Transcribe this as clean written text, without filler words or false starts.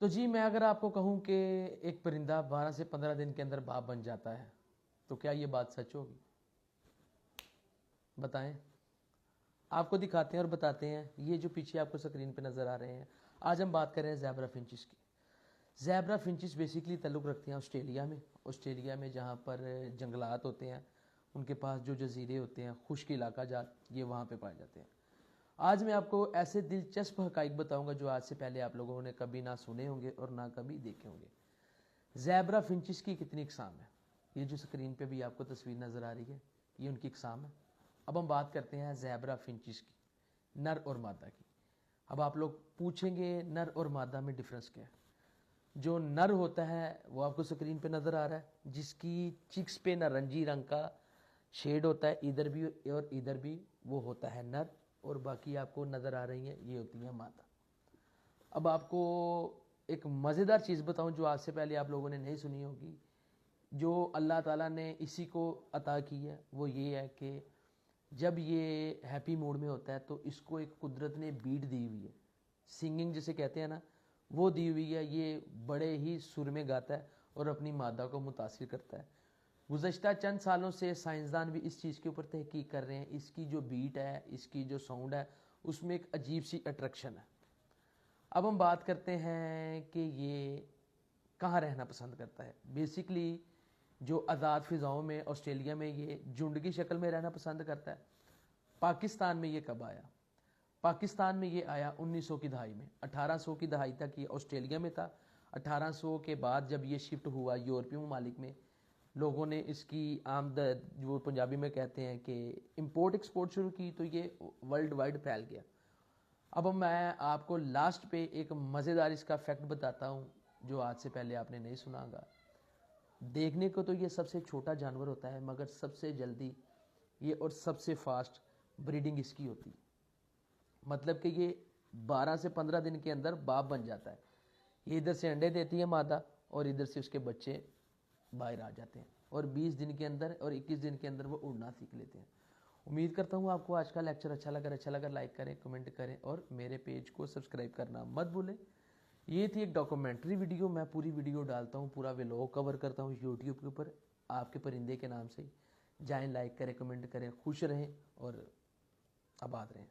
तो जी मैं अगर आपको कहूं कि एक परिंदा 12 से 15 दिन के अंदर बाप बन जाता है, तो क्या ये बात सच होगी? बताएं। आपको दिखाते हैं और बताते हैं। ये जो पीछे आपको स्क्रीन पे नज़र आ रहे हैं, आज हम बात कर रहे हैं ज़ेब्रा फिंचिस की। ज़ेब्रा फिंचिस बेसिकली ताल्लुक़ रखते हैं ऑस्ट्रेलिया में जहाँ पर जंगलात होते हैं, उनके पास जो जजीरे होते हैं, खुश्क इलाका जात, ये वहाँ पे पाए जाते हैं। आज मैं आपको ऐसे दिलचस्प हकाइक बताऊंगा जो आज से पहले आप लोगों ने कभी ना सुने होंगे और ना कभी देखे होंगे। ज़ेब्रा फिंचिस की कितनी इकसाम है, ये जो स्क्रीन पे भी आपको तस्वीर नज़र आ रही है, ये उनकी इकसाम है। अब हम बात करते हैं ज़ेब्रा फिंचिस की, नर और मादा की। अब आप लोग पूछेंगे नर और मादा में डिफरेंस क्या है? जो नर होता है वो आपको स्क्रीन पे नज़र आ रहा है, जिसकी चिक्स पे नारंगी रंग का शेड होता है, इधर भी और इधर भी, वो होता है नर, और बाकी आपको नज़र आ रही हैं ये होती है मादा। अब आपको एक मज़ेदार चीज़ बताऊं जो आज से पहले आप लोगों ने नहीं सुनी होगी, जो अल्लाह ताला ने इसी को अता की है, वो ये है कि जब ये हैप्पी मूड में होता है तो इसको एक कुदरत ने बीट दी हुई है, सिंगिंग जिसे कहते हैं ना, वो दी हुई है। ये बड़े ही सुर में गाता है और अपनी मादा को मुतासिर करता है। गुज़श्ता चंद सालों से साइंसदान भी इस चीज़ के ऊपर तहकीक कर रहे हैं। इसकी जो बीट है, इसकी जो साउंड है, उसमें एक अजीब सी अट्रैक्शन है। अब हम बात करते हैं कि ये कहाँ रहना पसंद करता है। बेसिकली जो आज़ाद फ़िज़ाओं में ऑस्ट्रेलिया में ये झुंड की शक्ल में रहना पसंद करता है। पाकिस्तान में ये कब आया? पाकिस्तान में ये आया 1900 की दहाई में। 1800 की दहाई तक ये ऑस्ट्रेलिया में था। 1800 के बाद जब ये शिफ्ट हुआ यूरोपीय ममालिक में, लोगों ने इसकी आमद, जो पंजाबी में कहते हैं कि इंपोर्ट एक्सपोर्ट शुरू की, तो ये वर्ल्ड वाइड फैल गया। अब मैं आपको लास्ट पे एक मज़ेदार इसका फैक्ट बताता हूँ जो आज से पहले आपने नहीं सुना होगा। देखने को तो ये सबसे छोटा जानवर होता है, मगर सबसे जल्दी ये और सबसे फास्ट ब्रीडिंग इसकी होती है। मतलब कि ये 12 से 15 दिन के अंदर बाप बन जाता है। ये इधर से अंडे देती है मादा और इधर से उसके बच्चे बाहर आ जाते हैं, और 20 दिन के अंदर और 21 दिन के अंदर वो उड़ना सीख लेते हैं। उम्मीद करता हूँ आपको आज का लेक्चर अच्छा लगा लाइक करें, कमेंट करें और मेरे पेज को सब्सक्राइब करना मत भूलें। ये थी एक डॉक्यूमेंट्री वीडियो। मैं पूरी वीडियो डालता हूँ, पूरा व्लॉग कवर करता हूँ यूट्यूब के ऊपर आपके परिंदे के नाम से। जाएं, लाइक करें, कमेंट करें, खुश रहें और आबाद रहें।